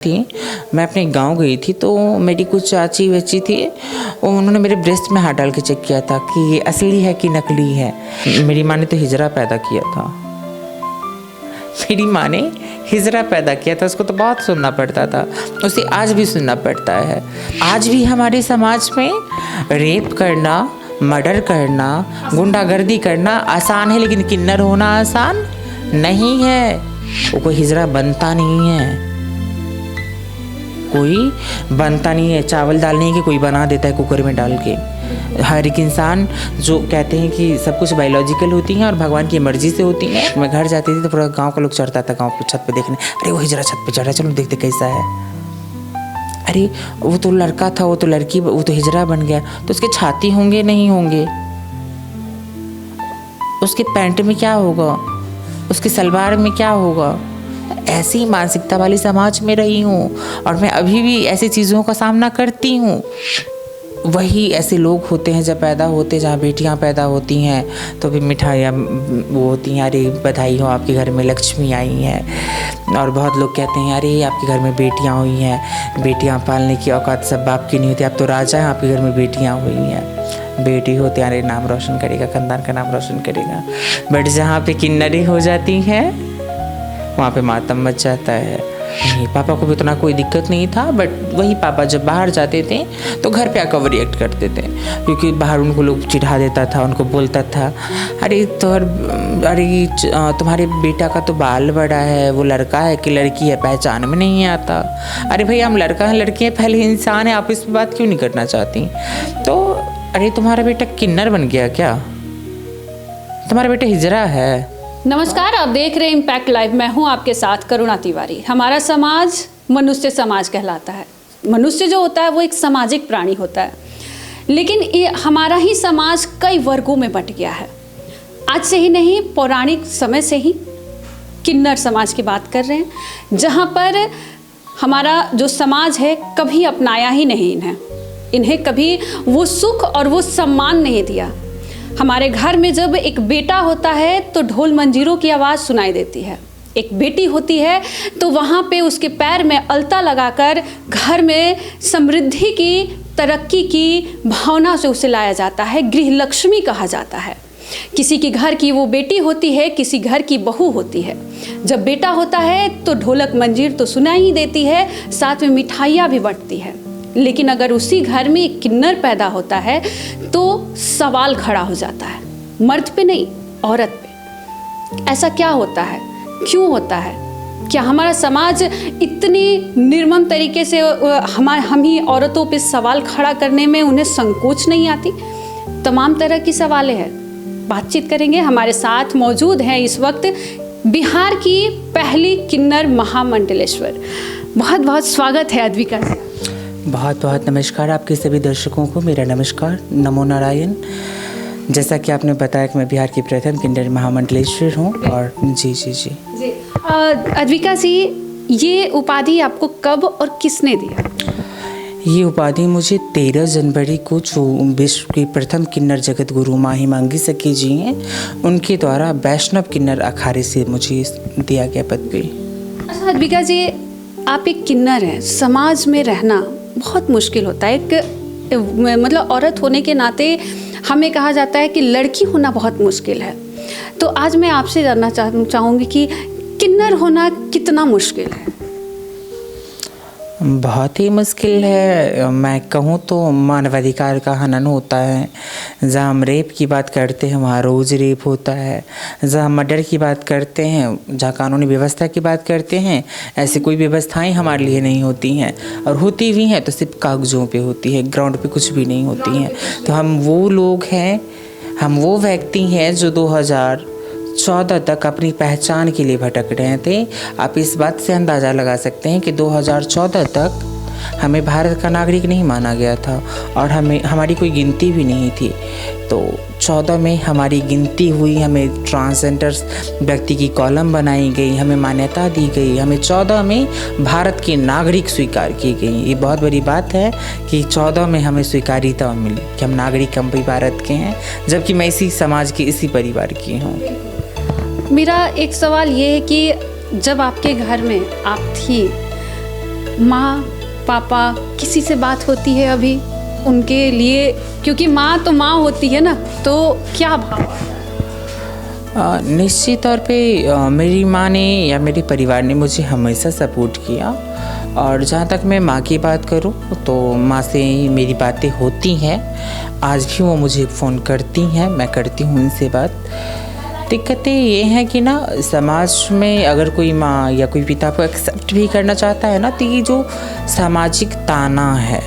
थी। मैं अपने गांव गई थी तो मेरी कुछ चाची बच्ची थी, उन्होंने मेरे ब्रेस्ट में हाथ डाल के चेक किया था कि ये असली है कि नकली है। मेरी माँ ने तो हिजरा पैदा किया था। मेरी माँ ने हिजरा पैदा किया था, उसको तो बहुत सुनना पड़ता था, उसे आज भी सुनना पड़ता है। आज भी हमारे समाज में रेप करना, मर्डर करना, गुंडागर्दी करना आसान है, लेकिन किन्नर होना आसान नहीं है। वो कोई हिजरा बनता नहीं है, कोई बनता नहीं है। चावल डालने के कोई बना देता है कुकर में डाल के। हर एक इंसान जो कहते हैं कि सब कुछ बायोलॉजिकल होती हैं और भगवान की मर्जी से होती हैं। मैं घर जाती थी तो पूरा गांव का लोग चढ़ता था गांव पे छत पे देखने, अरे वो हिजरा छत पे चढ़ा, चलो देखते कैसा है। अरे वो तो लड़का था, वो तो लड़की, वो तो हिजरा बन गया, तो उसके छाती होंगे नहीं होंगे, उसके पैंट में क्या होगा, उसके सलवार में क्या होगा। ऐसी मानसिकता वाली समाज में रही हूँ और मैं अभी भी ऐसी चीज़ों का सामना करती हूँ। वही ऐसे लोग होते हैं जब पैदा होते, जहाँ बेटियाँ पैदा होती हैं तो भी मिठाइयाँ वो होती हैं, अरे बधाई हो आपके घर में लक्ष्मी आई हैं। और बहुत लोग कहते हैं अरे आपके घर में बेटियाँ हुई हैं, बेटियाँ पालने की औकात सब बाप की नहीं होती, आप तो राजा हैं, आपके घर में बेटियाँ हुई हैं। बेटी होते अरे नाम रोशन करेगा, खानदान का नाम रोशन करेगा। बट जहाँ पे किन्नरी हो जाती हैं वहाँ पे मातम मच जाता है। नहीं, पापा को भी उतना कोई दिक्कत नहीं था, बट वही पापा जब बाहर जाते थे तो घर पे आकर वो रिएक्ट करते थे, क्योंकि बाहर उनको लोग चिढ़ा देता था, उनको बोलता था अरे तुम्हारे बेटा का तो बाल बड़ा है, वो लड़का है कि लड़की है पहचान में नहीं आता। अरे भाई हम लड़का हैं लड़की हैं, पहले इंसान है, आप इस पर बात क्यों नहीं करना चाहती। तो अरे तुम्हारा बेटा किन्नर बन गया क्या, तुम्हारा बेटा हिजरा है। नमस्कार, आप देख रहे हैं इम्पैक्ट लाइव। मैं हूं आपके साथ करुणा तिवारी। हमारा समाज मनुष्य समाज कहलाता है। मनुष्य जो होता है वो एक सामाजिक प्राणी होता है, लेकिन ये हमारा ही समाज कई वर्गों में बंट गया है। आज से ही नहीं, पौराणिक समय से ही किन्नर समाज की बात कर रहे हैं, जहां पर हमारा जो समाज है कभी अपनाया ही नहीं इन्हें कभी वो सुख और वो सम्मान नहीं दिया। हमारे घर में जब एक बेटा होता है तो ढोल मंजीरों की आवाज़ सुनाई देती है, एक बेटी होती है तो वहाँ पे उसके पैर में अलता लगाकर घर में समृद्धि की, तरक्की की भावना से उसे लाया जाता है। गृह लक्ष्मी कहा जाता है। किसी के घर की वो बेटी होती है, किसी घर की बहू होती है। जब बेटा होता है तो ढोलक मंजीर तो सुनाई ही देती है, साथ में मिठाइयाँ भी बंटती है। लेकिन अगर उसी घर में एक किन्नर पैदा होता है तो सवाल खड़ा हो जाता है, मर्द पे नहीं औरत पे। ऐसा क्या होता है, क्यों होता है? क्या हमारा समाज इतनी निर्मम तरीके से हम ही औरतों पे सवाल खड़ा करने में उन्हें संकोच नहीं आती? तमाम तरह की सवालें हैं, बातचीत करेंगे। हमारे साथ मौजूद हैं इस वक्त बिहार की पहली किन्नर महामंडलेश्वर। बहुत बहुत स्वागत है अद्विका जी। बहुत बहुत नमस्कार आपके सभी दर्शकों को, मेरा नमस्कार, नमो नारायण। जैसा कि आपने बताया कि मैं बिहार की प्रथम किन्नर महामंडलेश्वर हूँ और जी अद्विका जी, ये उपाधि आपको कब और किसने दिया? ये उपाधि मुझे 13 जनवरी को जो विश्व की प्रथम किन्नर जगत गुरु माँ हिमांगी सखी जी हैं, उनके द्वारा वैष्णव किन्नर अखाड़े से मुझे दिया गया पदवी। अच्छा अद्विका जी, आप एक किन्नर हैं, समाज में रहना बहुत मुश्किल होता है। एक मतलब औरत होने के नाते हमें कहा जाता है कि लड़की होना बहुत मुश्किल है। तो आज मैं आपसे जानना चाहूँगी कि किन्नर होना कितना मुश्किल है? बहुत ही मुश्किल है। मैं कहूँ तो मानवाधिकार का हनन होता है। जहाँ हम रेप की बात करते हैं वहाँ रोज़ रेप होता है। जहाँ मर्डर की बात करते हैं, जहाँ कानूनी व्यवस्था की बात करते हैं, ऐसी कोई व्यवस्थाएं हमारे लिए नहीं होती हैं, और होती भी हैं तो सिर्फ कागज़ों पे होती है, ग्राउंड पे कुछ भी नहीं होती हैं। तो हम वो लोग हैं, हम वो व्यक्ति हैं जो 2014 तक अपनी पहचान के लिए भटक रहे थे। आप इस बात से अंदाज़ा लगा सकते हैं कि 2014 तक हमें भारत का नागरिक नहीं माना गया था और हमारी कोई गिनती भी नहीं थी। तो 14 में हमारी गिनती हुई, हमें ट्रांसजेंडर व्यक्ति की कॉलम बनाई गई, हमें मान्यता दी गई, हमें 14 में भारत के नागरिक स्वीकार की गई। ये बहुत बड़ी बात है कि 14 में हमें स्वीकार्यता मिली कि हम नागरिक, हम भी भारत के हैं, जबकि मैं इसी समाज के, इसी परिवार की हूँ। मेरा एक सवाल ये है कि जब आपके घर में आप थी माँ पापा किसी से बात होती है अभी उनके लिए, क्योंकि माँ तो माँ होती है ना, तो क्या भाव? निश्चित तौर पे मेरी माँ ने या मेरे परिवार ने मुझे हमेशा सपोर्ट किया। और जहाँ तक मैं माँ की बात करूँ तो माँ से मेरी बातें होती हैं, आज भी वो मुझे फ़ोन करती हैं, मैं करती हूँ उनसे बात। दिक्कतें ये हैं कि ना समाज में अगर कोई माँ या कोई पिता को एक्सेप्ट भी करना चाहता है ना, तो ये जो सामाजिक ताना है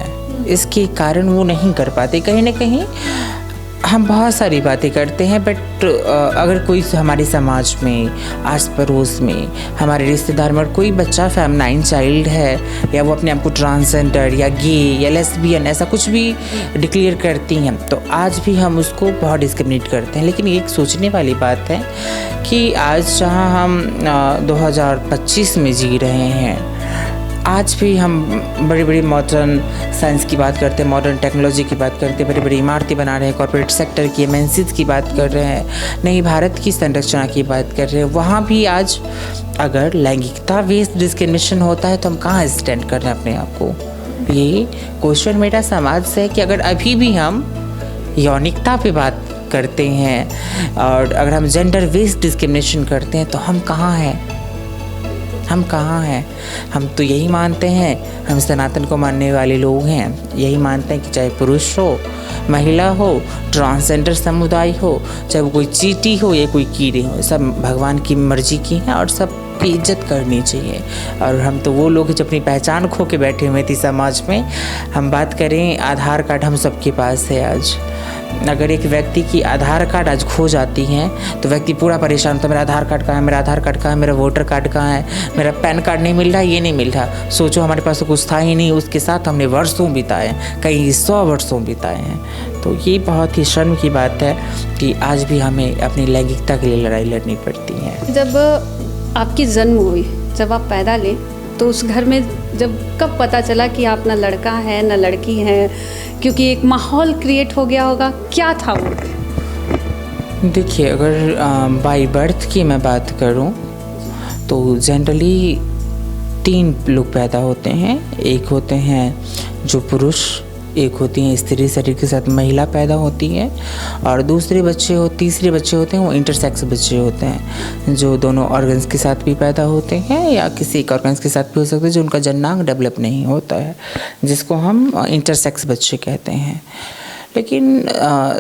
इसके कारण वो नहीं कर पाते। कहीं ना कहीं हम बहुत सारी बातें करते हैं, बट अगर कोई हमारे समाज में, आस पड़ोस में, हमारे रिश्तेदार में कोई बच्चा फेमिनाइन चाइल्ड है या वो अपने आप को ट्रांसजेंडर या गे या लेस्बियन ऐसा कुछ भी डिक्लेयर करती हैं, तो आज भी हम उसको बहुत डिस्क्रिमिनेट करते हैं। लेकिन एक सोचने वाली बात है कि आज जहाँ हम 2025 में जी रहे हैं, आज भी हम बड़ी बड़ी मॉडर्न साइंस की बात करते हैं, मॉडर्न टेक्नोलॉजी की बात करते हैं, बड़ी बड़ी इमारतें बना रहे हैं, कॉर्पोरेट सेक्टर की, एमएनसीज की बात कर रहे हैं, नई भारत की संरचना की बात कर रहे हैं। वहाँ भी आज अगर लैंगिकता बेस्ड डिस्क्रिमिनेशन होता है तो हम कहाँ स्टैंड कर रहे हैं अपने आप को? ये क्वेश्चन मेरा समाज से है कि अगर अभी भी हम यौनिकता पे बात करते हैं और अगर हम जेंडर बेस्ड डिस्क्रिमिनेशन करते हैं तो हम कहाँ हैं? हम कहाँ हैं? हम तो यही मानते हैं, हम सनातन को मानने वाले लोग हैं, यही मानते हैं कि चाहे पुरुष हो, महिला हो, ट्रांसजेंडर समुदाय हो, चाहे वो कोई चींटी हो या कोई कीड़े हो, सब भगवान की मर्जी की हैं और सब की इज्जत करनी चाहिए। और हम तो वो लोग जो अपनी पहचान खो के बैठे हुए थे समाज में। हम बात करें, आधार कार्ड हम सबके पास है आज। अगर एक व्यक्ति की आधार कार्ड आज खो जाती हैं तो व्यक्ति पूरा परेशान होता है, मेरा आधार कार्ड कहाँ है, मेरा आधार कार्ड कहाँ है, मेरा वोटर कार्ड कहाँ है, मेरा पैन कार्ड नहीं मिल रहा, ये नहीं मिल रहा। सोचो हमारे पास तो कुछ था ही नहीं, उसके साथ हमने वर्षों बिताए हैं, कई 100 वर्षों बिताए हैं। तो ये बहुत ही शर्म की बात है कि आज भी हमें अपनी लैंगिकता के लिए लड़ाई लड़नी पड़ती है। जब आपकी जन्म हुई, जब आप पैदा ले, तो उस घर में जब कब पता चला कि आप ना लड़का है ना लड़की है? क्योंकि एक माहौल क्रिएट हो गया होगा, क्या था वो? देखिए, अगर बाय बर्थ की मैं बात करूं तो जनरली 3 लोग पैदा होते हैं। एक होते हैं जो पुरुष, एक होती हैं स्त्री शरीर के साथ महिला पैदा होती है, और तीसरे बच्चे होते हैं वो इंटरसेक्स बच्चे होते हैं, जो दोनों ऑर्गन्स के साथ भी पैदा होते हैं या किसी एक ऑर्गन्स के साथ भी हो सकते हैं, जो उनका जननांग डेवलप नहीं होता है, जिसको हम इंटरसेक्स बच्चे कहते हैं। लेकिन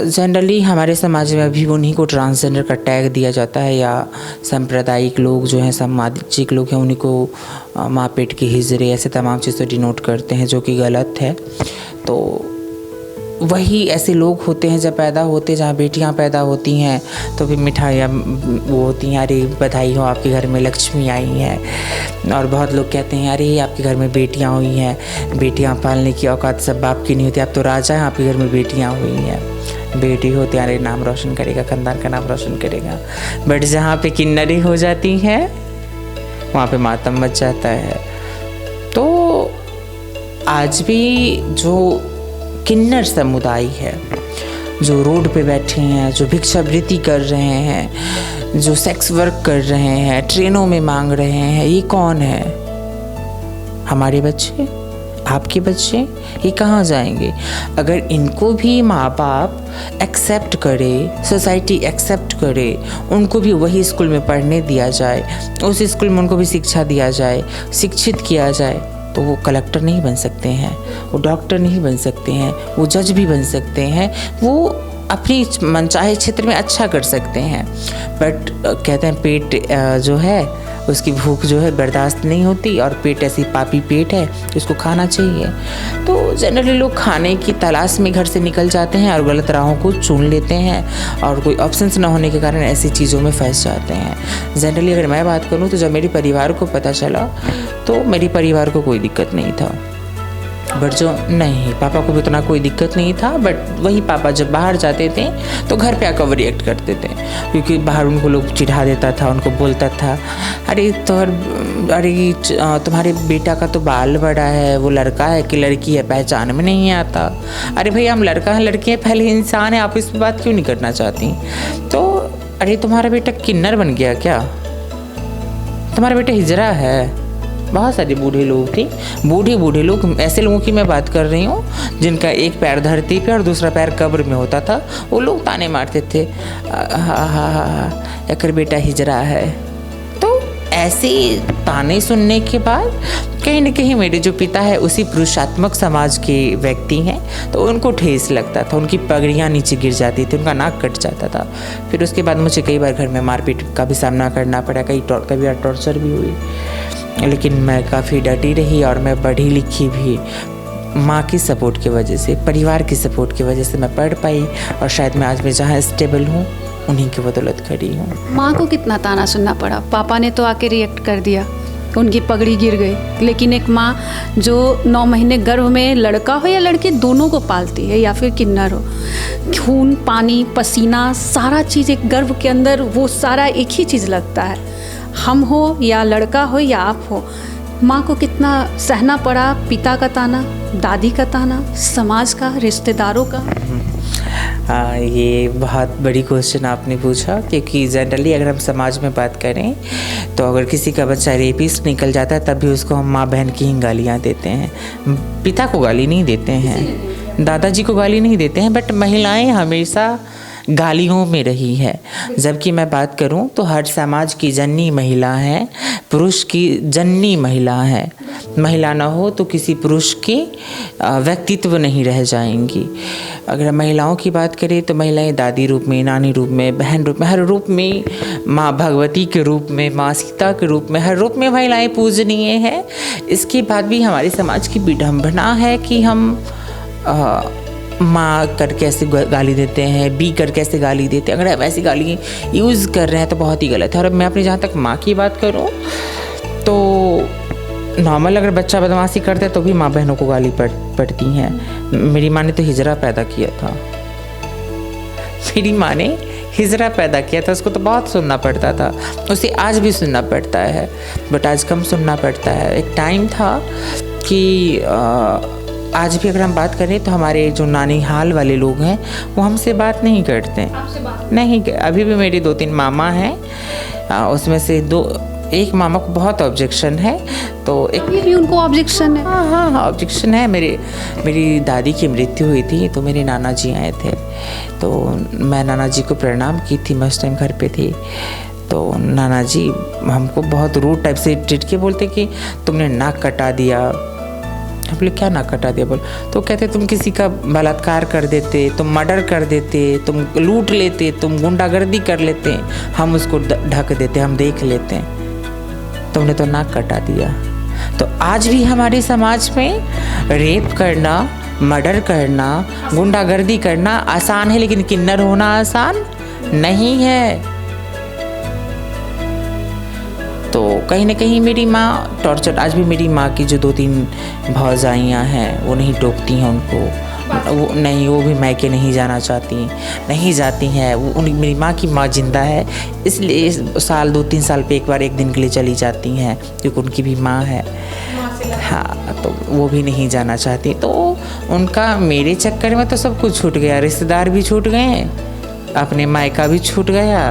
जनरली हमारे समाज में अभी उन्हीं को ट्रांसजेंडर का टैग दिया जाता है, या सांप्रदायिक लोग जो हैं, सामाजिक लोग हैं, उन्हीं को माँ पेट की हिजरे ऐसे तमाम चीज़ें डिनोट करते हैं, जो कि गलत है। तो वही ऐसे लोग होते हैं जब पैदा होते, जहाँ बेटियाँ पैदा होती हैं तो फिर मिठाइयाँ वो होती हैं, अरे बधाई हो आपके घर में लक्ष्मी आई हैं। और बहुत लोग कहते हैं अरे आपके घर में बेटियाँ हुई हैं, बेटियाँ पालने की औकात सब बाप की नहीं होती, आप तो राजा हैं, आपके घर में बेटियाँ हुई हैं। बेटी हो तुम्हारे नाम रोशन करेगा, खानदान का नाम रोशन करेगा। बट जहाँ पे किन्नरी हो जाती है वहाँ पे मातम मच जाता है। तो आज भी जो किन्नर समुदाय है, जो रोड पे बैठे हैं, जो भिक्षावृत्ति कर रहे हैं, जो सेक्स वर्क कर रहे हैं, ट्रेनों में मांग रहे हैं, ये कौन है? हमारे बच्चे, आपके बच्चे, ये कहाँ जाएंगे? अगर इनको भी माँ बाप एक्सेप्ट करे, सोसाइटी एक्सेप्ट करे, उनको भी वही स्कूल में पढ़ने दिया जाए, उस स्कूल में उनको भी शिक्षा दिया जाए, शिक्षित किया जाए, तो वो कलेक्टर नहीं बन सकते हैं, वो डॉक्टर नहीं बन सकते हैं, वो जज भी बन सकते हैं, वो अपनी मनचाहे क्षेत्र में अच्छा कर सकते हैं। बट कहते हैं पेट जो है उसकी भूख जो है बर्दाश्त नहीं होती, और पेट ऐसी पापी पेट है तो उसको खाना चाहिए। तो जनरली लोग खाने की तलाश में घर से निकल जाते हैं और गलत राहों को चुन लेते हैं, और कोई ऑप्शंस ना होने के कारण ऐसी चीज़ों में फंस जाते हैं। जनरली अगर मैं बात करूँ तो जब मेरे परिवार को पता चला तो मेरे परिवार को कोई दिक्कत नहीं था, बट जो नहीं, पापा को भी उतना कोई दिक्कत नहीं था। बट वही पापा जब बाहर जाते थे तो घर पे आकर रिएक्ट करते थे, क्योंकि बाहर उनको लोग चिढ़ा देता था, उनको बोलता था अरे तुम्हारे बेटा का तो बाल बड़ा है, वो लड़का है कि लड़की है पहचान में नहीं आता। अरे भाई हम लड़का हैं लड़की हैं, पहले इंसान है, आप इस पर बात क्यों नहीं करना चाहती? तो अरे तुम्हारा बेटा किन्नर बन गया क्या? तुम्हारा बेटा हिजरा है? बहुत सारे बूढ़े लोग थे, बूढ़े लोग, ऐसे लोगों की मैं बात कर रही हूँ जिनका एक पैर धरती पे और दूसरा पैर कब्र में होता था। वो लोग ताने मारते थे, अकर बेटा हिजरा है। तो ऐसे ताने सुनने के बाद कहीं न कहीं मेरे जो पिता है उसी पुरुषात्मक समाज के व्यक्ति हैं, तो उनको ठेस लगता था, उनकी पगड़ियाँ नीचे गिर जाती थी, उनका नाक कट जाता था। फिर उसके बाद मुझे कई बार घर में मारपीट का भी सामना करना पड़ा, कई बार टॉर्चर भी हुई, लेकिन मैं काफ़ी डटी रही और मैं पढ़ी लिखी भी। माँ की सपोर्ट की वजह से, परिवार की सपोर्ट की वजह से मैं पढ़ पाई और शायद मैं आज मैं जहाँ स्टेबल हूँ उन्हीं की बदौलत खड़ी हूँ। माँ को कितना ताना सुनना पड़ा? पापा ने तो आके रिएक्ट कर दिया, उनकी पगड़ी गिर गई, लेकिन एक माँ जो 9 महीने गर्भ में लड़का हो या लड़की दोनों को पालती है या फिर किन्नर हो, खून पानी पसीना सारा चीज़ एक गर्भ के अंदर, वो सारा एक ही चीज़ लगता है। हम हो या लड़का हो या आप हो, माँ को कितना सहना पड़ा? पिता का ताना, दादी का ताना, समाज का, रिश्तेदारों का। ये बहुत बड़ी क्वेश्चन आपने पूछा, क्योंकि जनरली अगर हम समाज में बात करें तो अगर किसी का बच्चा रेपिस्ट निकल जाता है तब भी उसको हम माँ बहन की ही गालियाँ देते हैं, पिता को गाली नहीं देते हैं, दादाजी को गाली नहीं देते हैं। बट महिलाएं हमेशा गालियों में रही है। जबकि मैं बात करूं तो हर समाज की जननी महिला है, पुरुष की जननी महिला है। महिला ना हो तो किसी पुरुष के व्यक्तित्व नहीं रह जाएंगी। अगर महिलाओं की बात करें तो महिलाएं दादी रूप में, नानी रूप में, बहन रूप में, हर रूप में, माँ भगवती के रूप में, माँ सीता के रूप में, हर रूप में महिलाएं पूजनीय हैं। इसके बाद भी हमारे समाज की विडंबना है कि हम माँ करके ऐसे गाली देते हैं, बी करके ऐसे गाली देते हैं। अगर हम ऐसी गाली यूज़ कर रहे हैं तो बहुत ही गलत है। और मैं अपनी जहाँ तक माँ की बात करूँ तो नॉर्मल अगर बच्चा बदमाशी करता है तो भी माँ बहनों को गाली पड़ती हैं। मेरी माँ ने तो हिजरा पैदा किया था, मेरी माँ ने हिजरा पैदा किया था, उसको तो बहुत सुनना पड़ता था, उसे आज भी सुनना पड़ता है, बट आज कम सुनना पड़ता है। एक टाइम था कि आज भी अगर हम बात करें तो हमारे जो नानीहाल वाले लोग हैं वो हमसे बात नहीं करते, नहीं। अभी भी मेरे 2-3 मामा हैं, उसमें से एक मामा को बहुत ऑब्जेक्शन है, तो एक भी उनको ऑब्जेक्शन है। हाँ ऑब्जेक्शन है। मेरी दादी की मृत्यु हुई थी तो मेरे नाना जी आए थे, तो मैं नाना जी को प्रणाम की थी, मैं उस टाइम घर पे थी। तो नाना जी हमको बहुत रूड टाइप से ट्रीट किए, बोलते कि तुमने नाक कटा दिया। हम बोले क्या नाक कटा दिया? बोल तो कहते तुम किसी का बलात्कार कर देते, तुम मर्डर कर देते, तुम लूट लेते, तुम गुंडागर्दी कर लेते, हम उसको ढक देते, हम देख लेते, तुमने तो नाक कटा दिया। तो आज भी हमारे समाज में रेप करना, मर्डर करना, गुंडागर्दी करना आसान है, लेकिन किन्नर होना आसान नहीं है। तो कहीं ना कहीं मेरी माँ टॉर्चर, आज भी मेरी माँ की जो 2-3 भौजाइयाँ हैं वो नहीं टोकती हैं उनको, वो भी मायके नहीं जाना चाहती, नहीं जाती हैं। वो मेरी माँ की माँ जिंदा है, इसलिए साल 2-3 साल पे एक बार एक दिन के लिए चली जाती हैं, क्योंकि उनकी भी माँ है। हाँ, तो वो भी नहीं जाना चाहती। तो उनका मेरे चक्कर में तो सब कुछ छूट गया, रिश्तेदार भी छूट गए, अपने मायका भी छूट गया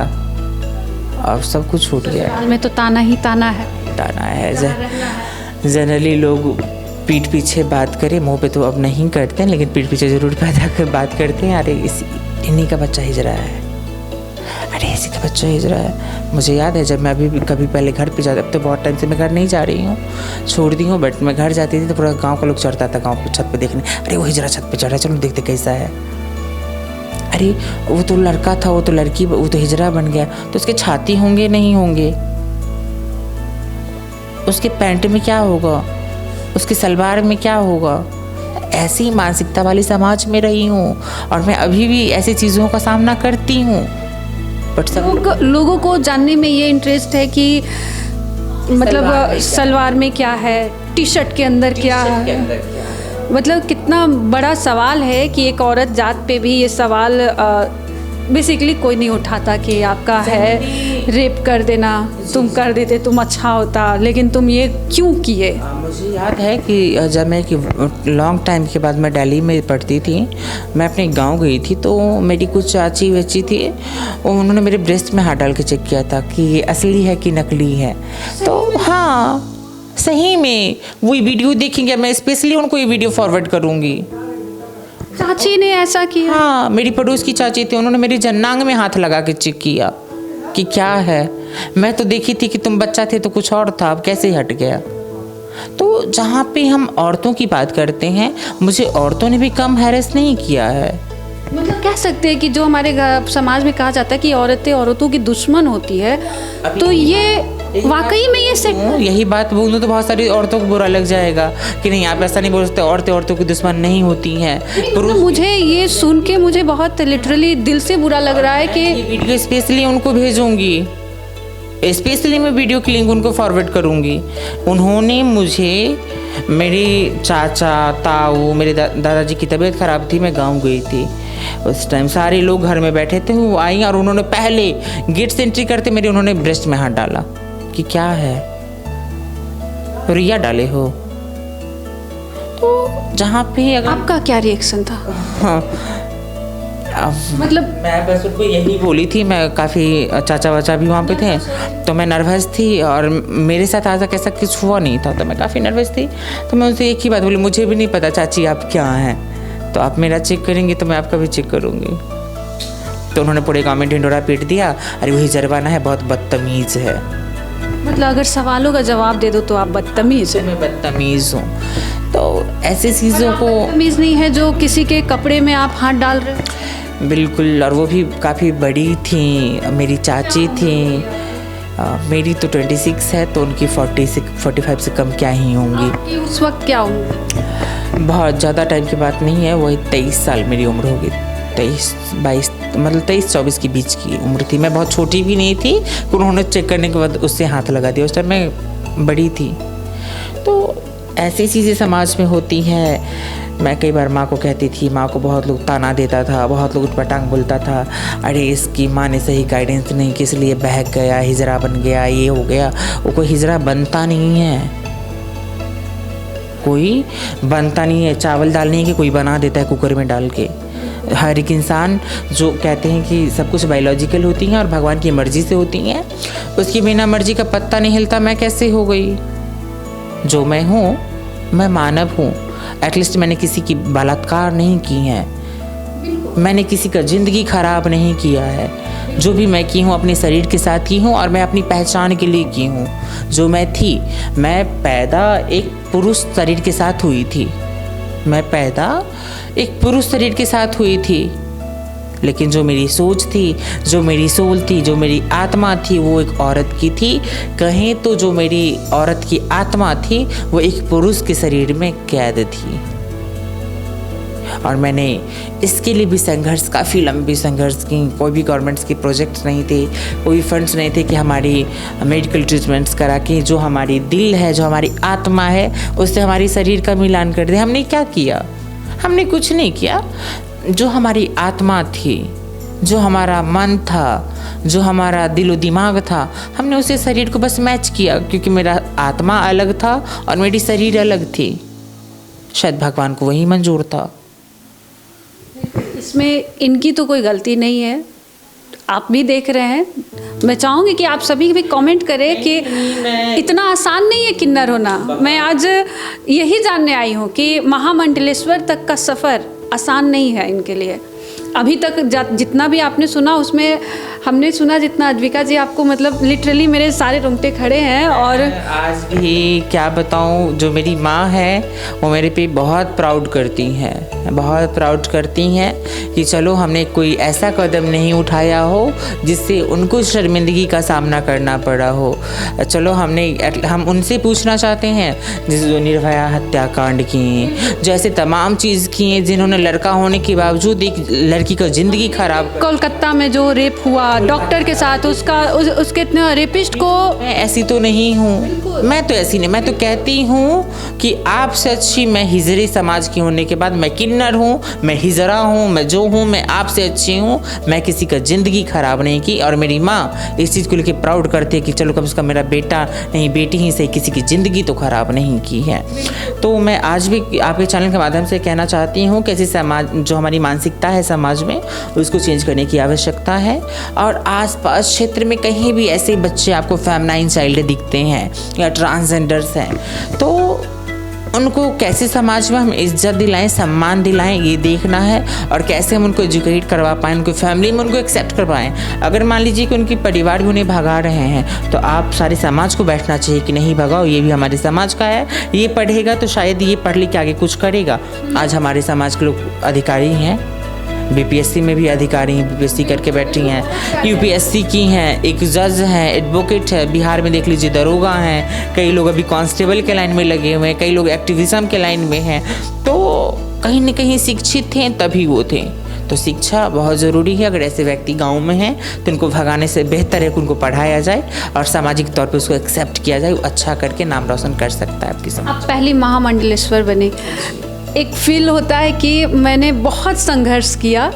और सब कुछ छूट गया। में तो ताना ही ताना है, ताना है। जनरली लोग पीठ पीछे बात करें, मुंह पे तो अब नहीं करते हैं, लेकिन पीठ पीछे ज़रूर बात करते हैं। अरे इन्हीं का बच्चा हिजरा है, अरे इसी का बच्चा हिजरा है। मुझे याद है जब मैं अभी कभी पहले घर पे जाती, अब तो बहुत टाइम से मैं घर नहीं जा रही हूँ, छोड़ दी हूँ, बट मैं घर जाती थी तो पूरा गाँव का लोग चढ़ता था गाँव पे छत पे देखने, अरे वो हिजरा छत पे चढ़ा है, चलो देखते कैसा है। अरे वो तो लड़का था, वो तो लड़की, वो तो हिजरा बन गया, तो उसके छाती होंगे नहीं होंगे, उसके पैंट में क्या होगा, उसके सलवार में क्या होगा। ऐसी मानसिकता वाली समाज में रही हूँ और मैं अभी भी ऐसी चीज़ों का सामना करती हूँ। बट सब लोगों को जानने में ये इंटरेस्ट है कि मतलब सलवार में क्या है, टी शर्ट के अंदर क्या है। मतलब कितना बड़ा सवाल है कि एक औरत जात पे भी ये सवाल बेसिकली कोई नहीं उठाता कि आपका है रेप कर देना, तुम कर देते तुम अच्छा होता, लेकिन तुम ये क्यों किए। मुझे याद है कि जब मैं लॉन्ग टाइम के बाद मैं दिल्ली में पढ़ती थी, मैं अपने गांव गई थी, तो मेरी कुछ चाची वची थी, उन्होंने मेरे ब्रेस्ट में हाथ डाल के चेक किया था कि ये असली है कि नकली है। तो हाँ, सही में वही वीडियो देखेंगे, मैं स्पेशली उनको ये वीडियो फॉरवर्ड करूँगी। चाची ने ऐसा किया? हाँ, मेरी पड़ोस की चाची थी, उन्होंने मेरी जन्नांग में हाथ लगा के चेक किया कि क्या है। मैं तो देखी थी कि तुम बच्चा थे तो कुछ और था, अब कैसे हट गया। तो जहाँ पे हम औरतों की बात करते हैं, मुझे औरतों ने भी कम हैरेस नहीं किया है। मतलब कह सकते हैं कि जो हमारे समाज में कहा जाता है कि औरतें औरतों की दुश्मन होती है, तो ये वाकई में ये सेट, यही बात बोलूँ तो बहुत सारी औरतों को बुरा लग जाएगा कि नहीं आप ऐसा नहीं बोल सकते, औरतें औरतों की दुश्मन नहीं होती हैं। तो मुझे ये सुन के मुझे बहुत लिटरली दिल से बुरा लग रहा है कि ये वीडियो स्पेशली उनको भेजूंगी, स्पेशली मैं वीडियो की लिंक उनको फॉरवर्ड करूंगी। उन्होंने मुझे, मेरे चाचा ताऊ, मेरे दादाजी की तबीयत ख़राब थी, मैं गांव गई थी उस टाइम, सारे लोग घर में बैठे थे, वो आई और उन्होंने पहले गेट से एंट्री करते मेरे उन्होंने ब्रेस्ट में हाथ डाला कि क्या है, रिया डाले हो। तो जहाँ पे अगर आपका क्या रिएक्शन था? हाँ, मतलब मैं बस उनको यही बोली थी, मैं काफ़ी चाचा वाचा भी वहाँ पे थे, तो मैं नर्वस थी और मेरे साथ आज तक ऐसा कुछ हुआ नहीं था, तो मैं काफ़ी नर्वस थी। तो मैं उनसे एक ही बात बोली, मुझे भी नहीं पता चाची आप क्या हैं, तो आप मेरा चेक करेंगे तो मैं आपका भी चेक करूँगी। तो उन्होंने पूरे गाँव में ढिंडोरा पीट दिया, अरे वही जरबाना है, बहुत बदतमीज़ है। मतलब अगर सवालों का जवाब दे दो तो आप बदतमीज़ हैं? मैं बदतमीज़ हूँ। तो ऐसी चीज़ों को, बदतमीज़ नहीं है जो किसी के कपड़े में आप हाथ डाल रहे हो? बिल्कुल, और वो भी काफ़ी बड़ी थी, मेरी चाची थी। मेरी तो 26 है, तो उनकी 45 से कम क्या ही होंगी। आपकी उस वक्त क्या उम्र? बहुत ज़्यादा टाइम की बात नहीं है, वही 23 साल मेरी उम्र होगी, 23-22, मतलब 23-24 के बीच की उम्र थी। मैं बहुत छोटी भी नहीं थी, उन्होंने चेक करने के बाद उससे हाथ लगा दिया, उस टाइम मैं बड़ी थी। तो ऐसी चीज़ें समाज में होती हैं। मैं कई बार माँ को कहती थी, माँ को बहुत लोग ताना देता था, बहुत लोग उठपटांग बोलता था, अरे इसकी माँ ने सही गाइडेंस नहीं की इसलिए बहक गया, हिजरा बन गया, ये हो गया। वो कोई हिजरा बनता नहीं है, कोई बनता नहीं है। चावल दाल नहीं है कि कोई बना देता है कुकर में डाल के। हर एक इंसान, जो कहते हैं कि सब कुछ बायोलॉजिकल होती हैं और भगवान की मर्जी से होती हैं, उसकी बिना मर्जी का पत्ता नहीं हिलता। मैं कैसे हो गई? जो मैं हूँ, मैं मानव हूँ। एटलीस्ट मैंने किसी की बलात्कार नहीं की है, मैंने किसी का ज़िंदगी ख़राब नहीं किया है। जो भी मैं की हूँ अपने शरीर के साथ की हूँ और मैं अपनी पहचान के लिए की हूँ। जो मैं थी, मैं पैदा एक पुरुष शरीर के साथ हुई थी, मैं पैदा एक पुरुष शरीर के साथ हुई थी, लेकिन जो मेरी सोच थी, जो मेरी सोल थी, जो मेरी आत्मा थी, वो एक औरत की थी। कहें तो जो मेरी औरत की आत्मा थी वो एक पुरुष के शरीर में कैद थी। और मैंने इसके लिए भी संघर्ष, काफ़ी लंबी संघर्ष की। कोई भी गवर्नमेंट्स के प्रोजेक्ट्स नहीं थे, कोई फंड्स नहीं थे कि हमारी मेडिकल ट्रीटमेंट्स करा के जो हमारी दिल है, जो हमारी आत्मा है, उससे हमारी शरीर का मिलान कर दे। हमने क्या किया? हमने कुछ नहीं किया। जो हमारी आत्मा थी, जो हमारा मन था, जो हमारा दिलो दिमाग था, हमने उसे शरीर को बस मैच किया, क्योंकि मेरा आत्मा अलग था और मेरी शरीर अलग थी। शायद भगवान को वही मंजूर था। इसमें इनकी तो कोई गलती नहीं है, आप भी देख रहे हैं। मैं चाहूँगी कि आप सभी भी कमेंट करें कि इतना आसान नहीं है किन्नर होना। मैं आज यही जानने आई हूँ कि महामंडलेश्वर तक का सफ़र आसान नहीं है इनके लिए। अभी तक जितना भी आपने सुना, उसमें हमने सुना जितना, अद्विका जी आपको मतलब लिटरली मेरे सारे रोंगटे खड़े हैं। और आज भी क्या बताऊं, जो मेरी माँ है वो मेरे पे बहुत प्राउड करती हैं, बहुत प्राउड करती हैं कि चलो हमने कोई ऐसा कदम नहीं उठाया हो जिससे उनको शर्मिंदगी का सामना करना पड़ा हो। चलो हम उनसे पूछना चाहते हैं जो निर्भया हत्याकांड किए, जो ऐसे तमाम चीज़ किए, जिन्होंने लड़का होने के बावजूद एक लड़की का ज़िंदगी खराब। कोलकाता में जो रेप हुआ डॉक्टर के साथ, उसके रेपिस्ट को, मैं ऐसी तो नहीं हूँ, मैं तो ऐसी नहीं। मैं तो कहती हूँ कि आपसे अच्छी मैं हिजरे समाज की होने के बाद, मैं किन्नर हूँ, मैं हिजरा हूँ, मैं जो हूँ, मैं आपसे अच्छी हूँ। मैं किसी का ज़िंदगी ख़राब नहीं की। और मेरी माँ इस चीज़ को लेकर प्राउड करती है कि चलो कम से कम मेरा बेटा नहीं, बेटी ही सही, किसी की ज़िंदगी तो ख़राब नहीं की है। तो मैं आज भी आपके चैनल के माध्यम से कहना चाहती हूँ कि ऐसी समाज, जो हमारी मानसिकता है समाज समाज में, उसको चेंज करने की आवश्यकता है। और आसपास क्षेत्र में कहीं भी ऐसे बच्चे आपको फेमिनाइन चाइल्ड दिखते हैं या ट्रांसजेंडर्स हैं, तो उनको कैसे समाज में हम इज्जत दिलाएं, सम्मान दिलाएं, ये देखना है। और कैसे हम उनको एजुकेट करवा पाएँ, उनको फैमिली में उनको एक्सेप्ट करवाएं। अगर मान लीजिए कि उनकी परिवार भी उन्हें भगा रहे हैं, तो आप सारे समाज को बैठना चाहिए कि नहीं भगाओ, ये भी हमारे समाज का है, ये पढ़ेगा तो शायद ये पढ़ लिख के आगे कुछ करेगा। आज हमारे समाज के लोग अधिकारी हैं, बीपीएससी में भी अधिकारी हैं, बीपीएससी करके बैठी हैं, यूपीएससी की हैं, एक जज हैं, एडवोकेट है, बिहार में देख लीजिए दरोगा हैं, कई लोग अभी कांस्टेबल के लाइन में लगे हुए हैं, कई लोग एक्टिविज्म के लाइन में हैं। तो कहीं न कहीं शिक्षित हैं तभी वो थे। तो शिक्षा बहुत ज़रूरी है। अगर ऐसे व्यक्ति गांव में हैं तो उनको भगाने से बेहतर है कि उनको पढ़ाया जाए और सामाजिक तौर पे उसको एक्सेप्ट किया जाए, वो अच्छा करके नाम रोशन कर सकता है आपकी समाज। आप पहली महामंडलेश्वर बने, एक फील होता है कि मैंने बहुत संघर्ष किया,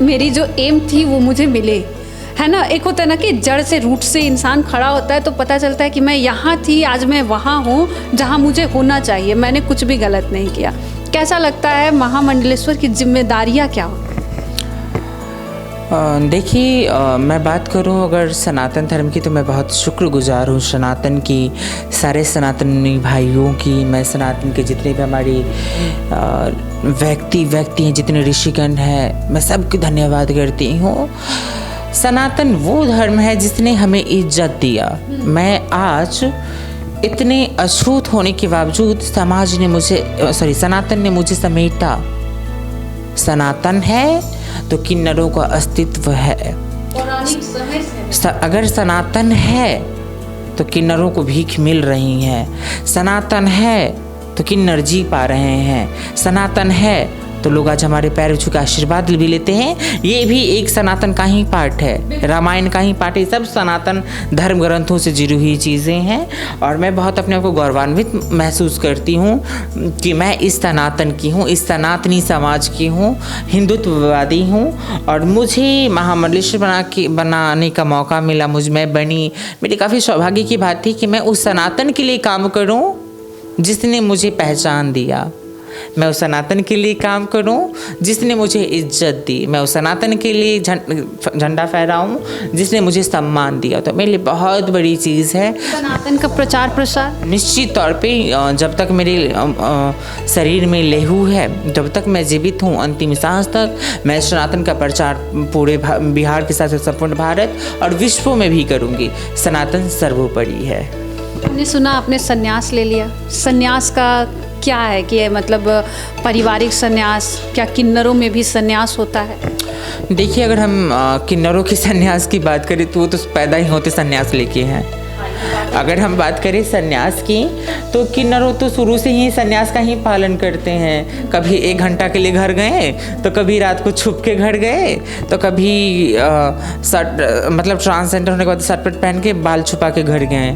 मेरी जो एम थी वो मुझे मिले, है ना। एक होता है ना कि जड़ से, रूट से इंसान खड़ा होता है तो पता चलता है कि मैं यहाँ थी, आज मैं वहाँ हूँ जहाँ मुझे होना चाहिए, मैंने कुछ भी गलत नहीं किया। कैसा लगता है महामंडलेश्वर की जिम्मेदारियाँ क्या होती हैं? देखिए, मैं बात करूं अगर सनातन धर्म की, तो मैं बहुत शुक्रगुजार हूं सनातन की, सारे सनातनी भाइयों की। मैं सनातन के जितने भी हमारे व्यक्ति हैं, जितने ऋषिगण हैं, मैं सबको धन्यवाद करती हूँ। सनातन वो धर्म है जिसने हमें इज्जत दिया। मैं आज इतने अछूत होने के बावजूद समाज ने मुझे, सनातन ने मुझे समेटा। सनातन है तो किन्नरों का अस्तित्व है। पौराणिक समय से अगर सनातन है तो किन्नरों को भीख मिल रही है, सनातन है तो किन्नर जी पा रहे हैं, सनातन है तो लोग आज हमारे पैर छू के आशीर्वाद भी लेते हैं। ये भी एक सनातन का ही पार्ट है, रामायण का ही पार्ट है। सब सनातन धर्म ग्रंथों से जुड़ी हुई चीज़ें हैं। और मैं बहुत अपने आप को गौरवान्वित महसूस करती हूँ कि मैं इस सनातन की हूँ, इस सनातनी समाज की हूँ, हिंदुत्ववादी हूँ। और मुझे महामंडलेश्वर बनाने का मौका मिला, मैं बनी। मेरी काफ़ी सौभाग्य की बात थी कि मैं उस सनातन के लिए काम करूँ जिसने मुझे पहचान दिया, मैं उस सनातन के लिए काम करूं जिसने मुझे इज्जत दी, मैं उस सनातन के लिए झंडा फहराऊं जिसने मुझे सम्मान दिया। तो मेरे लिए बहुत बड़ी चीज़ है सनातन का प्रचार प्रसार। निश्चित तौर पे जब तक मेरे शरीर में लेहू है, जब तक मैं जीवित हूँ, अंतिम सांस तक मैं सनातन का प्रचार पूरे बिहार के साथ संपूर्ण भारत और विश्व में भी करूँगी। सनातन सर्वोपरि है। हमने सुना आपने संन्यास ले लिया, संन्यास का क्या है कि मतलब पारिवारिक संन्यास, क्या किन्नरों में भी संन्यास होता है? देखिए, अगर हम किन्नरों के संन्यास की बात करें तो वो तो पैदा ही होते संन्यास लेके हैं। अगर हम बात करें संन्यास की, तो किन्नरों तो शुरू से ही संन्यास का ही पालन करते हैं। कभी 1 घंटा के लिए घर गए, तो कभी रात को छुप के घर गए, तो कभी मतलब ट्रांसजेंडर होने के बाद शर्ट पहन के बाल छुपा के घर गए।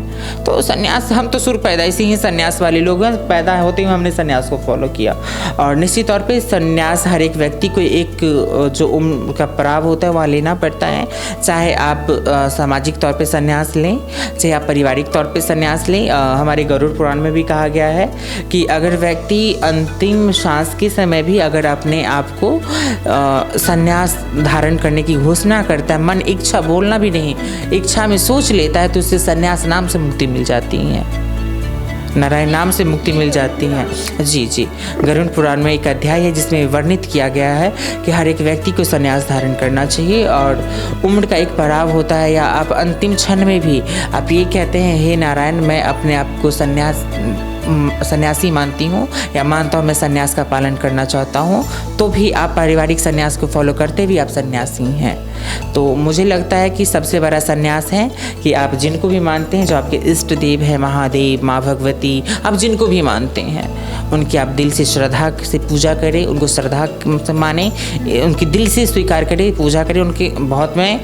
तो संन्यास, हम तो शुरू पैदाइशी ही संन्यास वाले लोग हैं, पैदा होते ही हमने संन्यास को फॉलो किया। और निश्चित तौर पर संन्यास हर एक व्यक्ति को एक जो उम्र का पड़ाव होता है वहाँ लेना पड़ता है। चाहे आप सामाजिक तौर पर संन्यास लें, चाहे आप पारिवारिक तौर पे संन्यास लें। हमारे गरुड़ पुराण में भी कहा गया है कि अगर व्यक्ति अंतिम सांस के समय भी अगर अपने आप को संन्यास धारण करने की घोषणा करता है, मन इच्छा, बोलना भी नहीं, इच्छा में सोच लेता है, तो उससे संन्यास नाम से मुक्ति मिल जाती है, नारायण नाम से मुक्ति मिल जाती है। जी, गरुड़ पुराण में एक अध्याय है जिसमें वर्णित किया गया है कि हर एक व्यक्ति को संन्यास धारण करना चाहिए। और उम्र का एक पड़ाव होता है, या आप अंतिम क्षण में भी आप ये कहते हैं, हे नारायण, मैं अपने आप को सन्यासी मानती हूँ या मानता हूँ, मैं सन्यास का पालन करना चाहता हूँ, तो भी आप पारिवारिक सन्यास को फॉलो करते भी आप सन्यासी हैं। तो मुझे लगता है कि सबसे बड़ा सन्यास है कि आप जिनको भी मानते हैं, जो आपके इष्ट देव है, महादेव, माँ भगवती, आप जिनको भी मानते हैं, उनकी आप दिल से श्रद्धा से पूजा करें, उनको श्रद्धा से माने, उनकी दिल से स्वीकार करें, पूजा करें। उनके बहुत मैं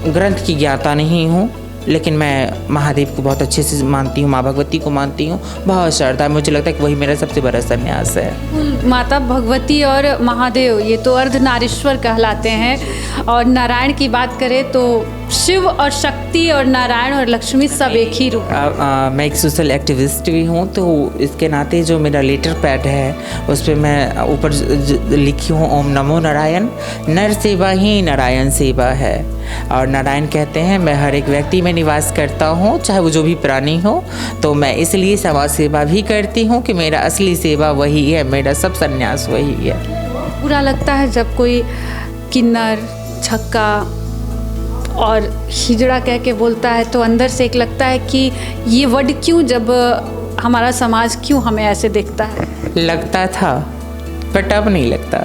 ग्रंथ की ज्ञाता नहीं हूँ, लेकिन मैं महादेव को बहुत अच्छे से मानती हूँ, माँ भगवती को मानती हूँ, बहुत श्रद्धा है। मुझे लगता है कि वही मेरा सबसे बड़ा संन्यास है। माता भगवती और महादेव ये तो अर्धनारीश्वर कहलाते हैं, और नारायण की बात करें तो शिव और शक्ति और नारायण और लक्ष्मी सब एक ही रूप। मैं एक सोशल एक्टिविस्ट भी हूँ, तो इसके नाते जो मेरा लेटर पैड है उस पर मैं ऊपर लिखी हूँ ओम नमो नारायण, नर सेवा ही नारायण सेवा है। और नारायण कहते हैं मैं हर एक व्यक्ति में निवास करता हूँ, चाहे वो जो भी प्राणी हो। तो मैं इसलिए समाज सेवा भी करती हूँ कि मेरा असली सेवा वही है, मेरा सब संन्यास वही है। बुरा लगता है जब कोई किन्नर, छक्का और हिजड़ा कह के बोलता है, तो अंदर से एक लगता है कि ये वर्ड क्यों, जब हमारा समाज क्यों हमें ऐसे देखता है। लगता था बट अब नहीं लगता,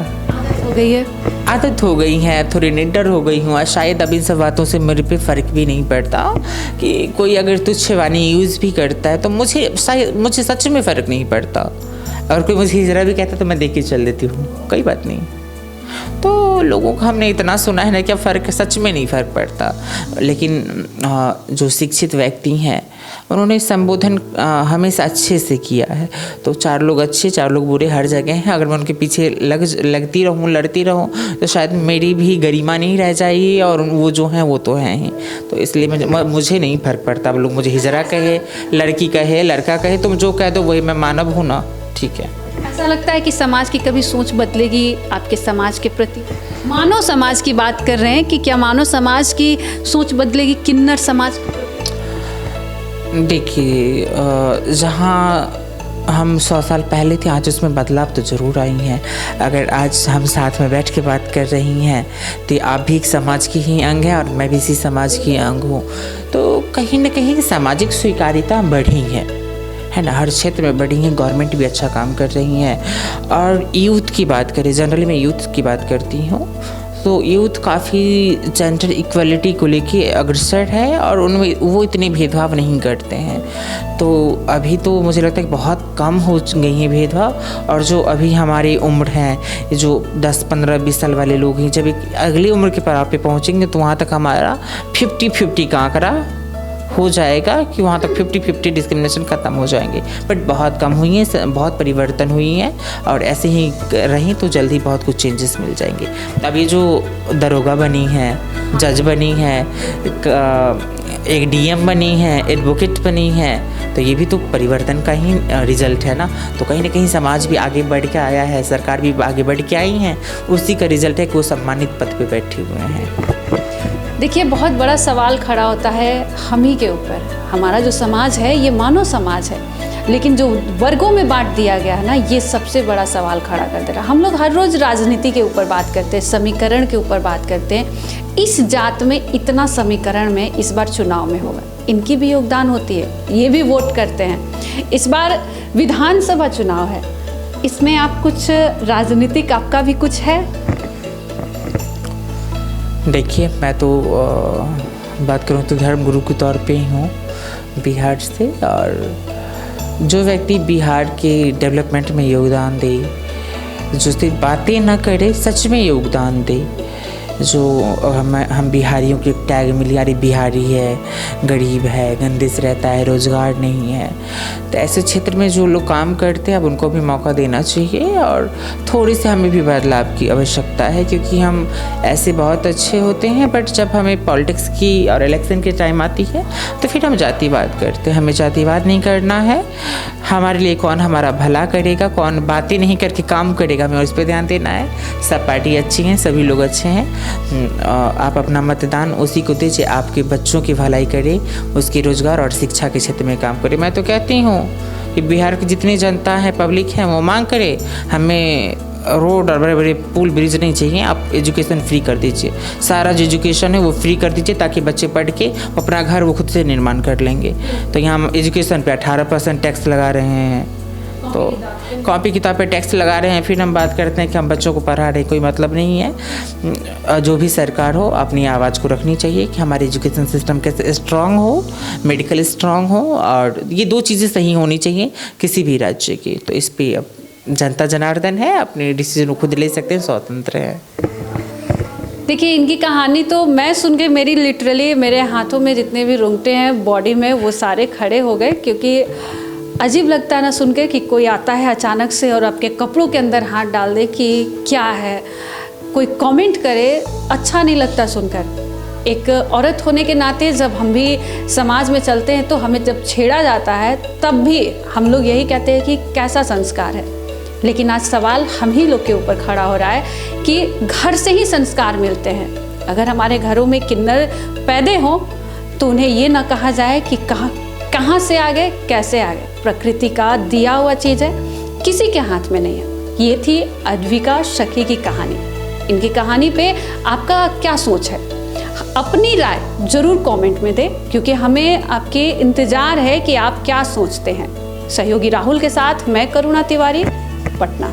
हो गई है, आदत हो गई है, थोड़ी निडर हो गई हूँ। शायद अब इन सब बातों से मेरे पे फ़र्क भी नहीं पड़ता कि कोई अगर तुच्छ वाणी यूज़ भी करता है तो मुझे सच में फ़र्क नहीं पड़ता। और कोई मुझे हिजरा भी कहता तो मैं देख के चल देती हूँ, कोई बात नहीं। तो लोगों को हमने इतना सुना है ना कि अब फ़र्क सच में नहीं फ़र्क पड़ता। लेकिन जो शिक्षित व्यक्ति हैं उन्होंने संबोधन हमेशा अच्छे से किया है। तो 4 लोग अच्छे, 4 लोग बुरे हर जगह हैं। अगर मैं उनके पीछे लगती रहूँ, लड़ती रहूँ, तो शायद मेरी भी गरिमा नहीं रह जाएगी, और वो जो हैं वो तो हैं ही। तो इसलिए मुझे नहीं फ़र्क पड़ता। अब लोग मुझे हिजरा कहे, लड़की कहे, लड़का कहे, तुम जो कह दो वही, मैं मानव हूँ ना, ठीक है। ऐसा लगता है कि समाज की कभी सोच बदलेगी आपके समाज के प्रति? मानव समाज की बात कर रहे हैं कि क्या मानव समाज की सोच बदलेगी किन्नर समाज? देखिए, जहाँ हम 100 साल पहले थे, आज उसमें बदलाव तो ज़रूर आई हैं। अगर आज हम साथ में बैठ के बात कर रही हैं तो आप भी एक समाज की ही अंग हैं और मैं भी इसी समाज की अंग हूँ। तो कहीं ना कहीं सामाजिक स्वीकार्यता बढ़ी है ना, हर क्षेत्र में बढ़ी है। गवर्नमेंट भी अच्छा काम कर रही है। और यूथ की बात करें, जनरली मैं यूथ की बात करती हूँ, तो यूथ काफ़ी जेंडर इक्वलिटी को लेके अग्रसर है और उनमें वो इतने भेदभाव नहीं करते हैं। तो अभी तो मुझे लगता है कि बहुत कम हो गई हैं भेदभाव। और जो अभी हमारी उम्र है, जो 10, 15, 20 साल वाले लोग हैं, जब एक अगली उम्र के पड़ाव पे पहुँचेंगे तो वहाँ तक हमारा 50-50 का आंकड़ा हो जाएगा कि वहाँ तक 50-50 डिस्क्रिमिनेशन ख़त्म हो जाएंगे। बट बहुत कम हुई हैं, बहुत परिवर्तन हुई हैं, और ऐसे ही रहीं तो जल्दी बहुत कुछ चेंजेस मिल जाएंगे। तब ये जो दरोगा बनी है, जज बनी है, एक डीएम बनी है, एडवोकेट बनी है, तो ये भी तो परिवर्तन का ही रिजल्ट है ना। तो कहीं ना कहीं समाज भी आगे बढ़ के आया है, सरकार भी आगे बढ़ के आई हैं, उसी का रिजल्ट है कि वो सम्मानित पद पे बैठे हुए हैं। देखिए, बहुत बड़ा सवाल खड़ा होता है हम ही के ऊपर। हमारा जो समाज है ये मानव समाज है, लेकिन जो वर्गों में बांट दिया गया है ना, ये सबसे बड़ा सवाल खड़ा कर दे रहा है। हम लोग हर रोज़ राजनीति के ऊपर बात करते हैं, समीकरण के ऊपर बात करते हैं। इस जात में इतना समीकरण में इस बार चुनाव में होगा, इनकी भी योगदान होती है, ये भी वोट करते हैं। इस बार विधानसभा चुनाव है, इसमें आप कुछ राजनीतिक आपका भी कुछ है? देखिए, मैं तो बात करूँ तो धर्मगुरु के तौर पे ही हूँ बिहार से। और जो व्यक्ति बिहार के डेवलपमेंट में योगदान दे, जो सिर्फ बातें ना करे, सच में योगदान दे, जो हम बिहारियों की टैग मिली, यार बिहारी है, गरीब है, गंदे से रहता है, रोज़गार नहीं है, तो ऐसे क्षेत्र में जो लोग काम करते हैं अब उनको भी मौका देना चाहिए। और थोड़ी से हमें भी बदलाव की आवश्यकता है, क्योंकि हम ऐसे बहुत अच्छे होते हैं, बट जब हमें पॉलिटिक्स की और इलेक्शन के टाइम आती है तो फिर हम जातिवाद करते हैं। हमें जातिवाद नहीं करना है। हमारे लिए कौन हमारा भला करेगा, कौन बातें नहीं करके काम करेगा, हमें उस पर ध्यान देना है। सब पार्टी अच्छी हैं, सभी लोग अच्छे हैं। आप अपना मतदान उसी को दीजिए, आपके बच्चों की भलाई करे, उसके रोज़गार और शिक्षा के क्षेत्र में काम करे। मैं तो कहती हूँ कि बिहार की जितनी जनता है, पब्लिक है, वो मांग करे हमें रोड और बड़े बड़े पुल ब्रिज नहीं चाहिए, आप एजुकेशन फ्री कर दीजिए। सारा जो एजुकेशन है वो फ्री कर दीजिए, ताकि बच्चे पढ़ के अपना घर वो खुद से निर्माण कर लेंगे। तो यहाँ हम एजुकेशन पे 18% टैक्स लगा रहे हैं, तो कॉपी किताब पे टैक्स लगा रहे हैं, फिर हम बात करते हैं कि हम बच्चों को पढ़ा रहे हैं। कोई मतलब नहीं है। जो भी सरकार हो, अपनी आवाज़ को रखनी चाहिए कि हमारे एजुकेशन सिस्टम कैसे स्ट्रांग हो, मेडिकल स्ट्रांग हो, और ये 2 चीज़ें सही होनी चाहिए किसी भी राज्य की। तो इस पर अब जनता जनार्दन है, अपने डिसीजन खुद ले सकते हैं, स्वतंत्र है। देखिए, इनकी कहानी तो मैं सुन के मेरी लिटरली मेरे हाथों में जितने भी रोंगटे हैं बॉडी में वो सारे खड़े हो गए, क्योंकि अजीब लगता है ना सुन के कि कोई आता है अचानक से और आपके कपड़ों के अंदर हाथ डाल दे कि क्या है, कोई कमेंट करे, अच्छा नहीं लगता सुनकर। एक औरत होने के नाते जब हम भी समाज में चलते हैं तो हमें जब छेड़ा जाता है तब भी हम लोग यही कहते हैं कि कैसा संस्कार है। लेकिन आज सवाल हम ही लोग के ऊपर खड़ा हो रहा है कि घर से ही संस्कार मिलते हैं। अगर हमारे घरों में किन्नर पैदे हों तो उन्हें ये ना कहा जाए कि कहाँ से आ गए, कैसे आ गए। प्रकृति का दिया हुआ चीज़ है, किसी के हाथ में नहीं है। ये थी अद्विका शकी की कहानी। इनकी कहानी पे आपका क्या सोच है? अपनी राय जरूर कमेंट में दें, क्योंकि हमें आपके इंतज़ार है कि आप क्या सोचते हैं। सहयोगी राहुल के साथ मैं करुणा तिवारी, पटना।